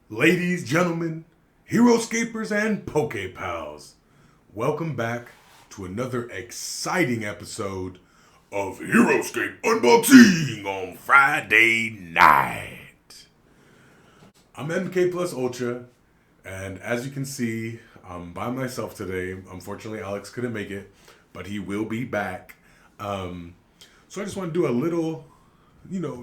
Ladies, gentlemen, Heroscapers, and Poke Pals, welcome back to another exciting episode of Heroscape Unboxiing on Friday night. I'm MK Plus Ultra, and as you can see, I'm by myself today. Unfortunately, Alex couldn't make it, but he will be back. So I just want to do a little,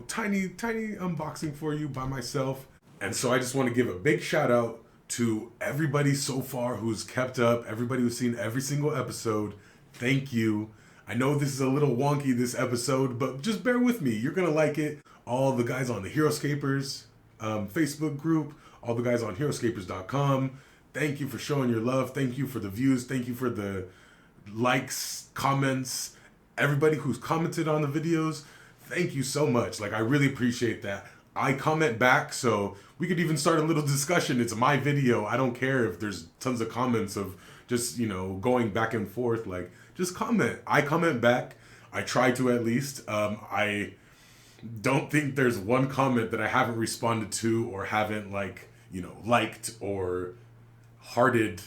tiny unboxing for you by myself. And so I just want to give a big shout out to everybody so far who's kept up, everybody who's seen every single episode. Thank you. I know this is a little wonky, this episode, but just bear with me. You're going to like it. All the guys on the Heroscapers Facebook group, all the guys on heroscapers.com, thank you for showing your love. Thank you for the views. Thank you for the likes, comments, everybody who's commented on the videos. Thank you so much. I really appreciate that. I comment back, so we could even start a little discussion. It's my video. I don't care if there's tons of comments of just, going back and forth. Just comment. I comment back. I try to, at least. I don't think there's one comment that I haven't responded to or haven't, liked or hearted.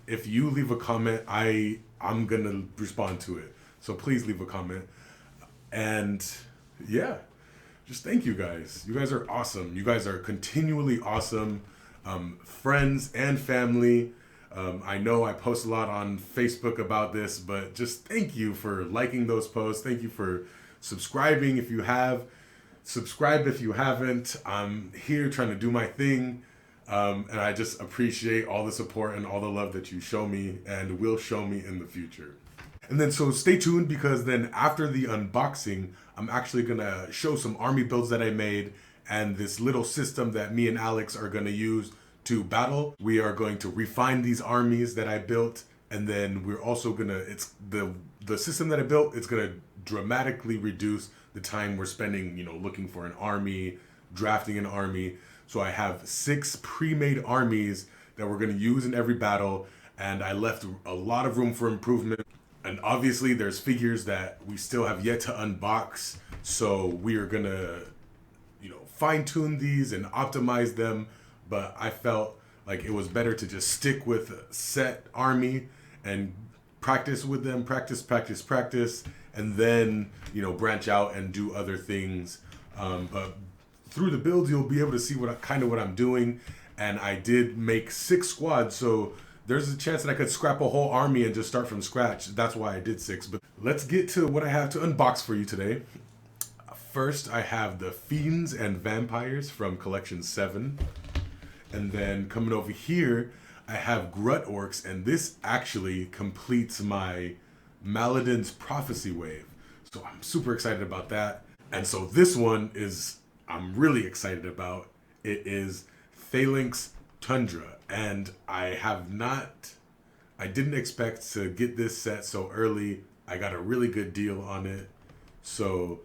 If you leave a comment, I'm going to respond to it. So please leave a comment. And, yeah. Just thank you guys. You guys are awesome. You guys are continually awesome. Friends and family. I know I post a lot on Facebook about this, but just thank you for liking those posts. Thank you for subscribing if you have. Subscribe if you haven't. I'm here trying to do my thing. And I just appreciate all the support and all the love that you show me and will show me in the future. And then so stay tuned, because then after the unboxing, I'm actually going to show some army builds that I made and this little system that me and Alex are going to use to battle. We are going to refine these armies that I built, and then we're also going to, it's the system that I built, it's going to dramatically reduce the time we're spending, looking for an army, drafting an army. So I have 6 pre-made armies that we're going to use in every battle, and I left a lot of room for improvement. And obviously there's figures that we still have yet to unbox. So we are going to, fine tune these and optimize them. But I felt like it was better to just stick with a set army and practice with them, practice, and then, branch out and do other things. But through the builds, you'll be able to see what I'm doing. And I did make 6 squads. So there's a chance that I could scrap a whole army and just start from scratch. That's why I did 6. But let's get to what I have to unbox for you today. First, I have the Fiends and Vampires from Collection 7. And then coming over here, I have Grunt Orcs. And this actually completes my Maladin's Prophecy wave. So I'm super excited about that. And so this one I'm really excited about. It is Thaelenks Tundra. And I didn't expect to get this set so early. I got a really good deal on it. So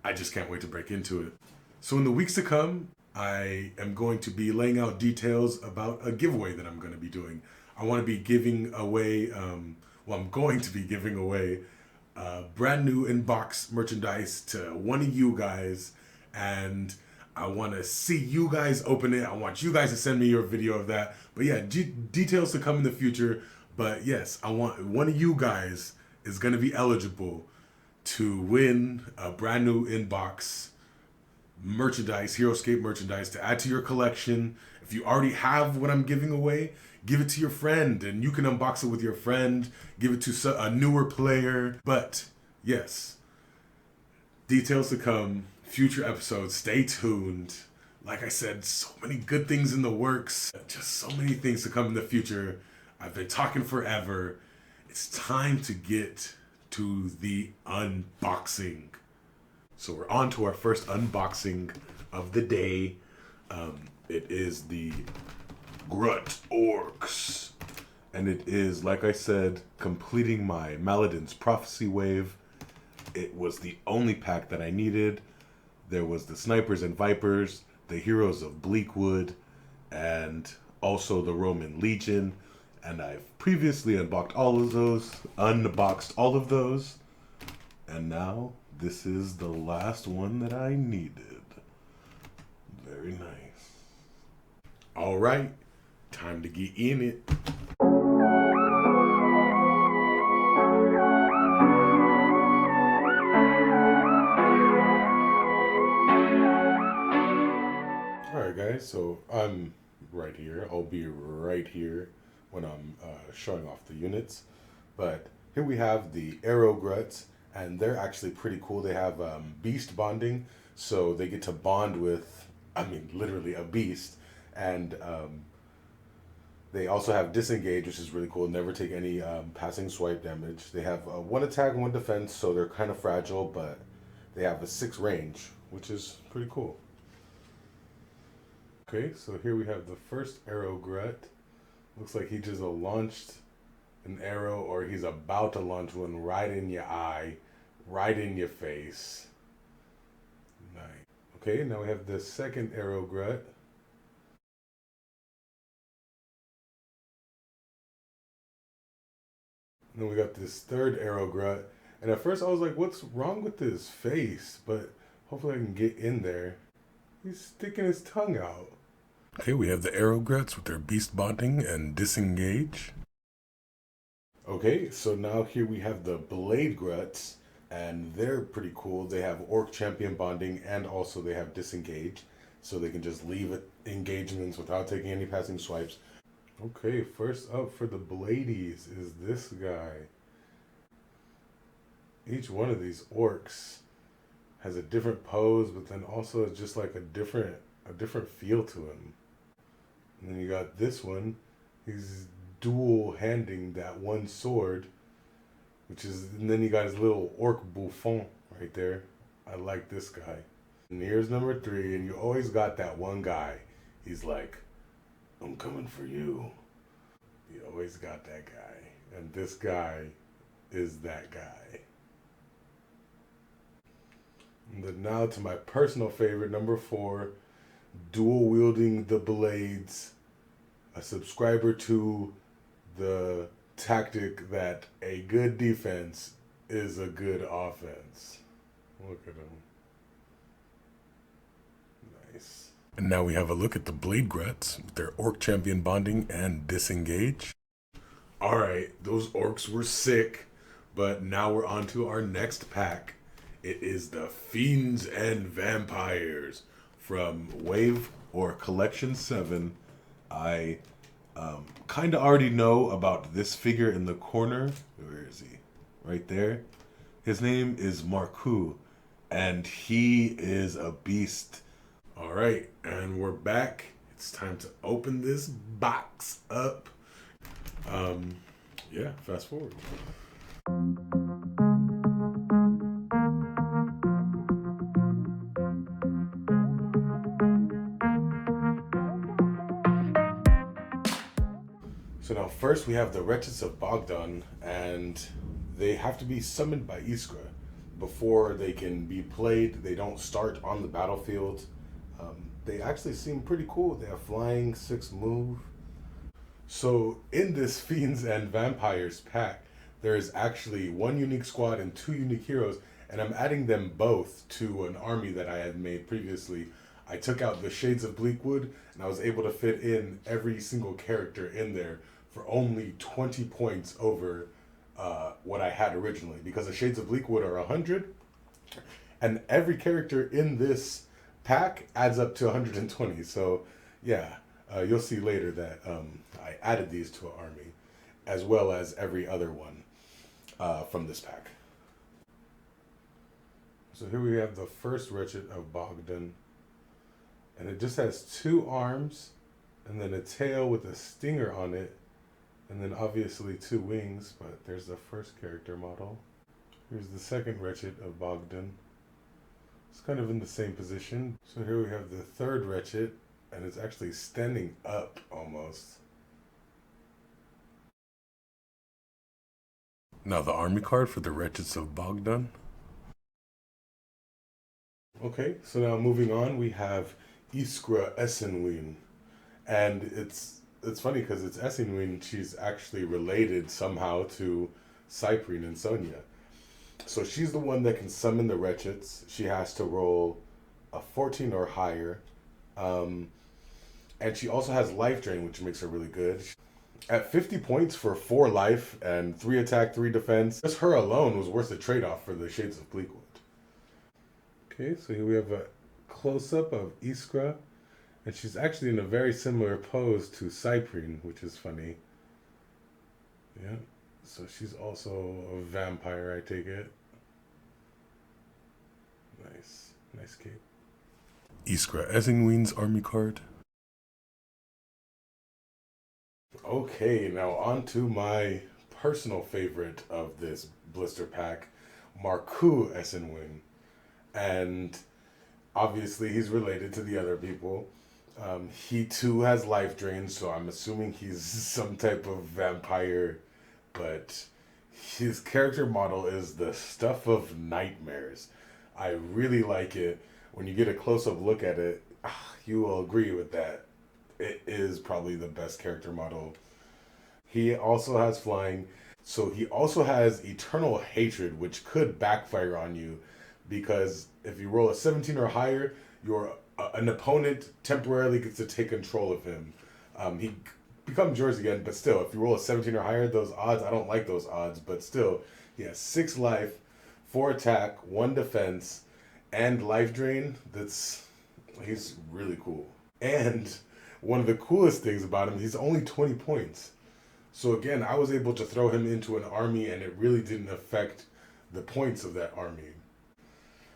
I just can't wait to break into it. So in the weeks to come, I am going to be laying out details about a giveaway that I'm going to be doing. I want to be giving away, I'm going to be giving away brand new inbox merchandise to one of you guys. And I want to see you guys open it. I want you guys to send me your video of that. But yeah, details to come in the future. But yes, I want one of you guys is going to be eligible to win a brand new inbox merchandise, Heroscape merchandise, to add to your collection. If you already have what I'm giving away, give it to your friend and you can unbox it with your friend. Give it to a newer player. But yes, details to come. Future episodes, stay tuned. Like I said, so many good things in the works. Just so many things to come in the future. I've been talking forever. It's time to get to the unboxing. So we're on to our first unboxing of the day. It is the Grunt Orcs. And it is, like I said, completing my Maladin's Prophecy wave. It was the only pack that I needed. There was the Snipers and Vipers, the Heroes of Bleakwood, and also the Roman Legion. And I've previously unboxed all of those. And now This is the last one that I needed. Very nice. All right, time to get in it. Alright guys, so I'm right here. I'll be right here when I'm showing off the units. But here we have the Arrow Gruts, and they're actually pretty cool. They have beast bonding, so they get to bond with, literally a beast. And they also have disengage, which is really cool. Never take any passing swipe damage. They have one attack and one defense, so they're kind of fragile, but they have a 6 range, which is pretty cool. Okay, so here we have the first Arrow Grut. Looks like he just launched an arrow, or he's about to launch one right in your eye, right in your face. Nice. Okay, now we have the second Arrow Grut. And then we got this third Arrow Grut. And at first I was like, what's wrong with his face? But hopefully I can get in there. He's sticking his tongue out. Okay, we have the Arrow Gruts with their beast bonding and disengage. Okay, so now here we have the Blade Gruts, and they're pretty cool. They have Orc Champion bonding, and also they have disengage, so they can just leave engagements without taking any passing swipes. Okay, first up for the Bladies is this guy. Each one of these orcs has a different pose, but then also it's just like a different feel to him. And then you got this one. He's dual handing that one sword, and then you got his little orc bouffon right there. I like this guy. And here's number 3, and you always got that one guy. He's like, I'm coming for you. You always got that guy. And this guy is that guy. And then now to my personal favorite, number 4, dual wielding the blades, a subscriber to the tactic that a good defense is a good offense. Look at him. Nice. And now we have a look at the Blade Gruts with their Orc Champion bonding and disengage. Alright, those orcs were sick, but now we're on to our next pack. It is the Fiends and Vampires from Wave or Collection 7. I kind of already know about this figure in the corner. Where is he? Right there. His name is Marku, and he is a beast. All right, and we're back. It's time to open this box up. Yeah, fast forward. So now first we have the Wretches of Bogdan, and they have to be summoned by Iskra. Before they can be played, they don't start on the battlefield. They actually seem pretty cool. They have flying, 6 move. So in this Fiends and Vampires pack, there is actually 1 unique squad and 2 unique heroes, and I'm adding them both to an army that I had made previously. I took out the Shades of Bleakwood, and I was able to fit in every single character in there for only 20 points over what I had originally, because the Shades of Bleakwood are 100, and every character in this pack adds up to 120. So yeah, you'll see later that I added these to an army, as well as every other one from this pack. So here we have the first Wretched of Bogdan, and it just has 2 arms, and then a tail with a stinger on it, and then obviously 2 wings, but there's the first character model. Here's the second Wretched of Bogdan. It's kind of in the same position. So here we have the third Wretched, and it's actually standing up almost. Now the army card for the Wretches of Bogdan. Okay, so now moving on, we have Iskra Essenwin. And it's funny because it's Essenwin, she's actually related somehow to Cyprine and Sonia. So she's the one that can summon the Wretches. She has to roll a 14 or higher. And she also has life drain, which makes her really good. At 50 points for 4 life and 3 attack, 3 defense, just her alone was worth the trade-off for the Shades of Bleakwood. Okay, so here we have a close-up of Iskra. And she's actually in a very similar pose to Cyprine, which is funny. Yeah, so she's also a vampire, I take it. Nice. Nice cape. Iskra Essingween's army card. Okay, now on to my personal favorite of this blister pack, Marku Essingween. And obviously he's related to the other people. He too has life drain, so I'm assuming he's some type of vampire, but his character model is the stuff of nightmares. I really like it. When you get a close-up look at it, you will agree with that. It is probably the best character model. He also has flying, so he also has eternal hatred, which could backfire on you, because if you roll a 17 or higher, an opponent temporarily gets to take control of him. He becomes yours again, but still, if you roll a 17 or higher, those odds, I don't like those odds, but still, he has 6 life, 4 attack, 1 defense, and life drain. He's really cool. And one of the coolest things about him, he's only 20 points. So again, I was able to throw him into an army and it really didn't affect the points of that army.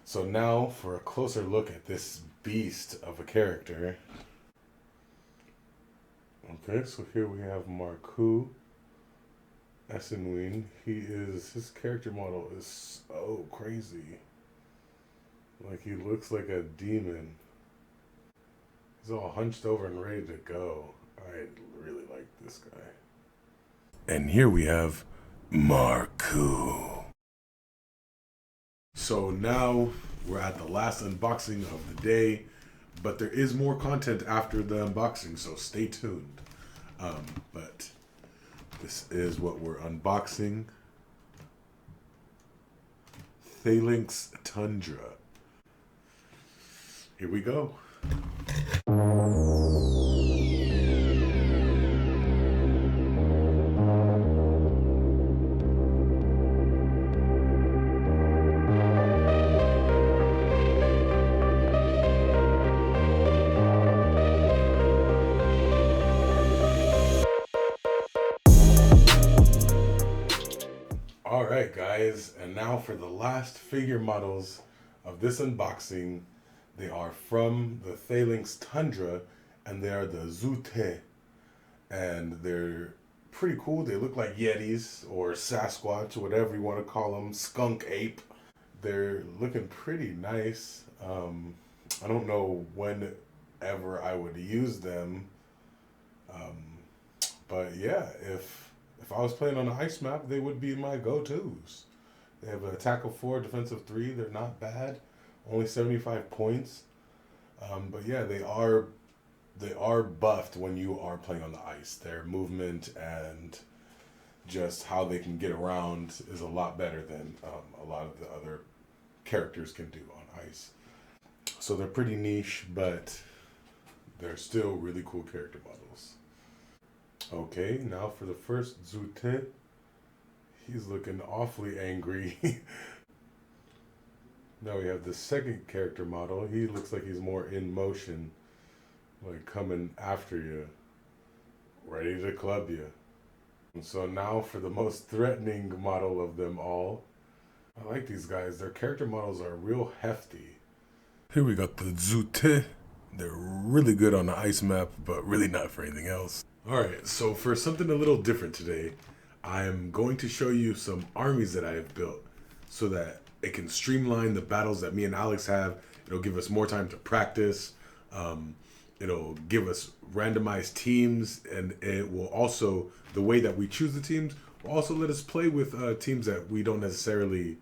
So now for a closer look at this beast of a character. Okay, so here we have Marku Essingween. His character model is so crazy. Like, he looks like a demon. He's all hunched over and ready to go. I really like this guy. And here we have Marku. So now we're at the last unboxing of the day, but there is more content after the unboxing, so stay tuned. But this is what we're unboxing. Thaelenks Tundra. Here we go. Alright guys, and now for the last figure models of this unboxing. They are from the Thaelenks Tundra, and they are the Zute. And they're pretty cool. They look like Yetis or Sasquatch, whatever you want to call them, skunk ape. They're looking pretty nice. I don't know whenever I would use them. But yeah, if I was playing on an ice map, they would be my go-tos. They have an attack of 4, defense of 3. They're not bad. Only 75 points. But yeah, they are buffed when you are playing on the ice. Their movement and just how they can get around is a lot better than a lot of the other characters can do on ice. So they're pretty niche, but they're still really cool character models. Okay, now for the first Zute. He's looking awfully angry. Now we have the second character model. He looks like he's more in motion, like coming after you, ready to club you. And so now for the most threatening model of them all. I like these guys. Their character models are real hefty. Here we got the Zute. They're really good on the ice map, but really not for anything else. Alright, so for something a little different today, I'm going to show you some armies that I have built so that it can streamline the battles that me and Alex have. It'll give us more time to practice. It'll give us randomized teams, and it will also, the way that we choose the teams, will also let us play with teams that we don't necessarily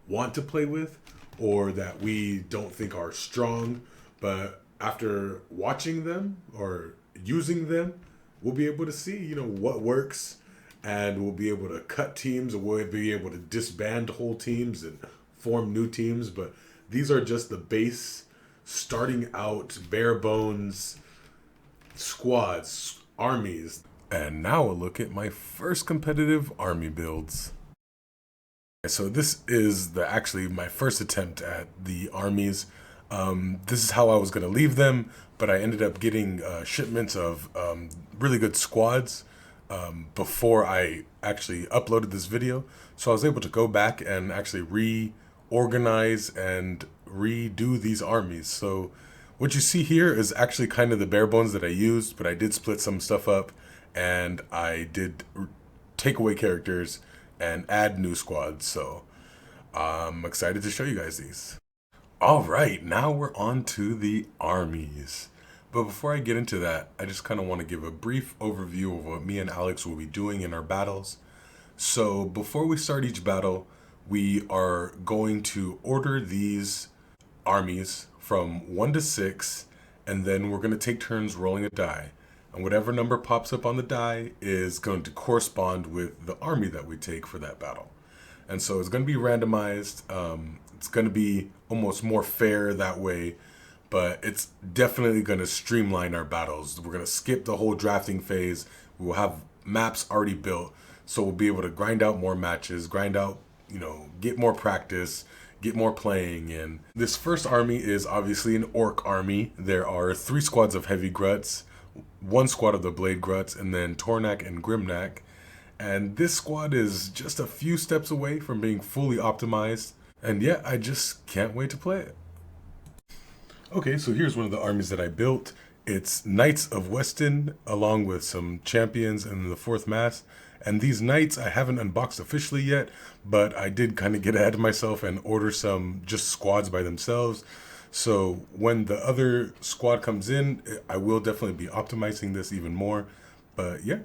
want to play with or that we don't think are strong. But after watching them or using them, we'll be able to see, what works, and we'll be able to cut teams, or we'll be able to disband whole teams and form new teams. But these are just the base, starting out, bare bones squads, armies. And now a look at my first competitive army builds. So this is actually my first attempt at the armies. This is how I was going to leave them, but I ended up getting shipments of really good squads before I actually uploaded this video. So I was able to go back and actually reorganize and redo these armies. So what you see here is actually kind of the bare bones that I used, but I did split some stuff up and I did take away characters and add new squads. So I'm excited to show you guys these. All right, now we're on to the armies. But before I get into that, I just kind of want to give a brief overview of what me and Alex will be doing in our battles. So before we start each battle, we are going to order these armies from 1 to 6, and then we're going to take turns rolling a die. And whatever number pops up on the die is going to correspond with the army that we take for that battle. And so it's going to be randomized. It's going to be almost more fair that way, but it's definitely going to streamline our battles. We're going to skip the whole drafting phase. We'll have maps already built, so we'll be able to grind out more matches, grind out, get more practice, get more playing in. This first army is obviously an orc army. There are 3 squads of heavy gruts, 1 squad of the blade gruts, and then Tornak and Grimnak. And this squad is just a few steps away from being fully optimized. And yeah, I just can't wait to play it. Okay, so here's one of the armies that I built. It's Knights of Weston, along with some champions and the 4th Mass. And these knights I haven't unboxed officially yet, but I did kind of get ahead of myself and order some just squads by themselves. So when the other squad comes in, I will definitely be optimizing this even more. But yeah,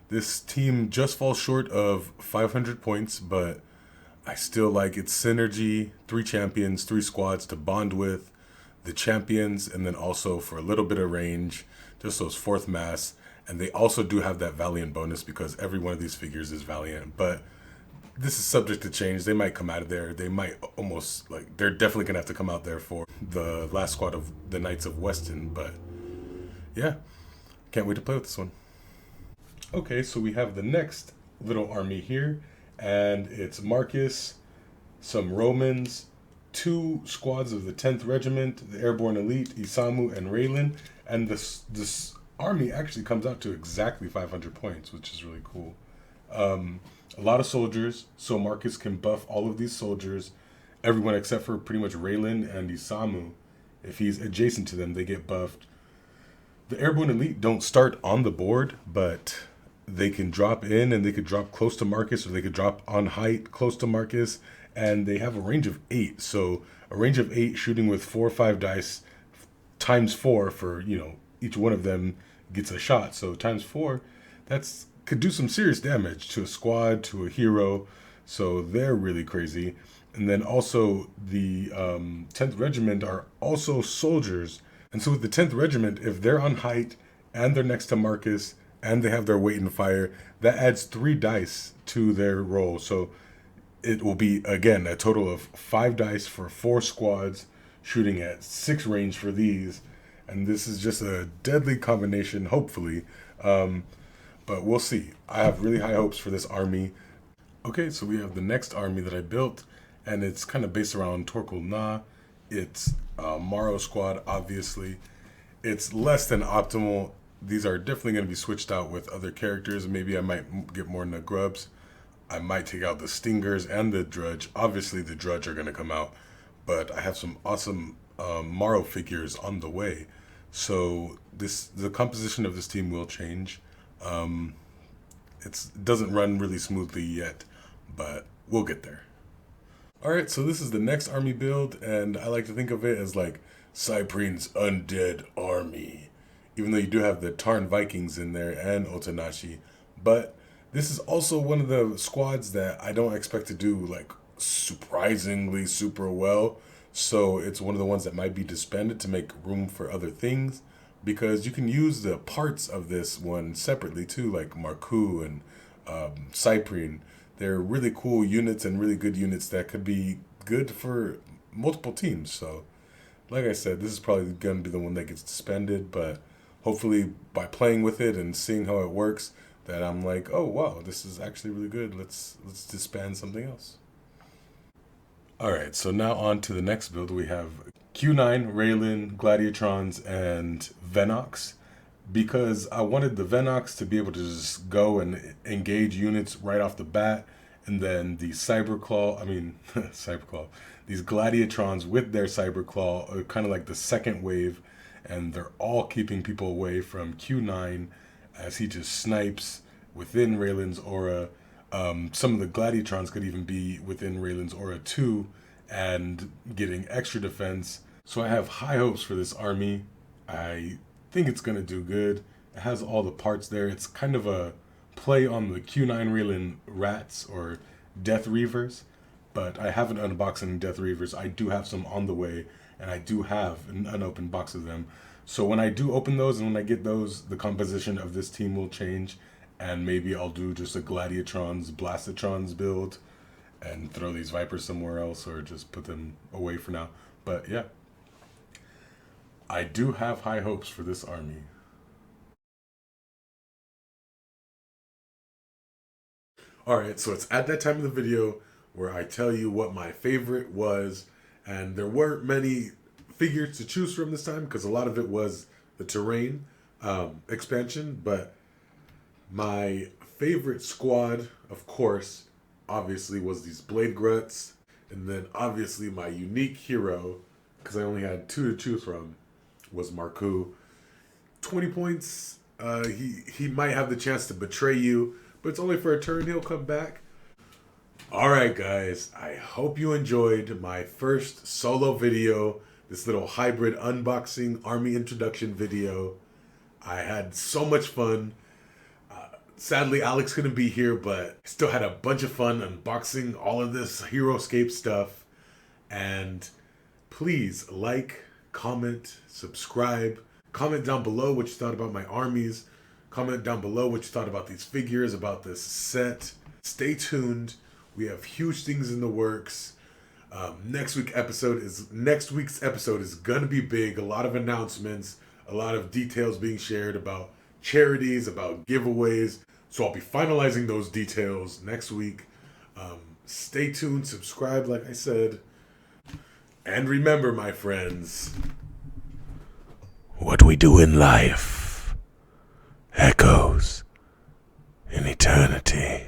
this team just falls short of 500 points, but I still like its synergy. 3 champions, 3 squads to bond with, the champions, and then also for a little bit of range, just those 4th Mass. And they also do have that Valiant bonus because every one of these figures is Valiant. But this is subject to change. They might come out of there. They might almost, they're definitely going to have to come out there for the last squad of the Knights of Weston. But yeah, can't wait to play with this one. Okay, so we have the next little army here. And it's Marcus, some Romans, 2 squads of the 10th Regiment, the Airborne Elite, Isamu and Raylan. And this army actually comes out to exactly 500 points, which is really cool. A lot of soldiers, so Marcus can buff all of these soldiers, everyone except for pretty much Raylan and Isamu. If he's adjacent to them, they get buffed. The Airborne Elite don't start on the board, but they can drop in and they could drop close to Marcus, or they could drop on height close to Marcus, and they have a range of 8. So a range of 8 shooting with 4 or 5 dice times 4 for, each one of them gets a shot. So times 4, could do some serious damage to a squad, to a hero. So they're really crazy. And then also the 10th Regiment are also soldiers. And so with the 10th Regiment, if they're on height and they're next to Marcus and they have their weight and fire, that adds 3 dice to their roll. So it will be, again, a total of 5 dice for 4 squads, shooting at 6 range for these. And this is just a deadly combination, hopefully. But we'll see. I have really high hopes for this army. Okay, so we have the next army that I built, and it's kind of based around Torkil Na. It's Morrow squad, obviously. It's less than optimal. These are definitely going to be switched out with other characters. Maybe I might get more into grubs. I might take out the Stingers and the Drudge. Obviously, the Drudge are going to come out, but I have some awesome Morrow figures on the way. So the composition of this team will change. It doesn't run really smoothly yet, but we'll get there. Alright, so this is the next army build, and I like to think of it as like Cyprian's undead army. Even though you do have the Tarn Vikings in there and Otanashi. But this is also one of the squads that I don't expect to do surprisingly super well. So it's one of the ones that might be disbanded to make room for other things. Because you can use the parts of this one separately too, like Marku and Cyprian. They're really cool units and really good units that could be good for multiple teams. So, like I said, this is probably going to be the one that gets disbanded, but hopefully by playing with it and seeing how it works, that I'm like, oh wow, this is actually really good. Let's disband something else. Alright, so now on to the next build. We have Q9, Raylan, Gladiatrons, and Venox. Because I wanted the Venox to be able to just go and engage units right off the bat. And then the Cyberclaw, these Gladiatrons with their Cyberclaw are kind of like the second wave. And they're all keeping people away from Q9 as he just snipes within Raylan's aura. Some of the Gladiatrons could even be within Raylan's aura too, and getting extra defense. So I have high hopes for this army. I think it's going to do good. It has all the parts there. It's kind of a play on the Q9 Raylan rats or Death Reavers, but I haven't unboxed any Death Reavers. I do have some on the way, and I do have an unopened box of them. So when I do open those and when I get those, the composition of this team will change, and maybe I'll do just a Gladiatrons, Blastatrons build and throw these Vipers somewhere else or just put them away for now. But yeah, I do have high hopes for this army. Alright, so it's at that time of the video where I tell you what my favorite was, and there weren't many figures to choose from this time because a lot of it was the terrain expansion, but my favorite squad, of course, obviously was these Blade Grunts, and then obviously my unique hero, because I only had 2 to choose from, was Marku. 20 points, he might have the chance to betray you, but it's only for a turn, he'll come back. Alright guys, I hope you enjoyed my first solo video, this little hybrid unboxing army introduction video. I had so much fun. Sadly, Alex couldn't be here, but I still had a bunch of fun unboxing all of this Heroscape stuff. And please like, comment, subscribe. Comment down below what you thought about my armies. Comment down below what you thought about these figures, about this set. Stay tuned. We have huge things in the works. Next week's episode is gonna be big. A lot of announcements, a lot of details being shared about charities, about giveaways. So I'll be finalizing those details next week. Stay tuned, subscribe like I said. And remember, my friends, what we do in life echoes in eternity.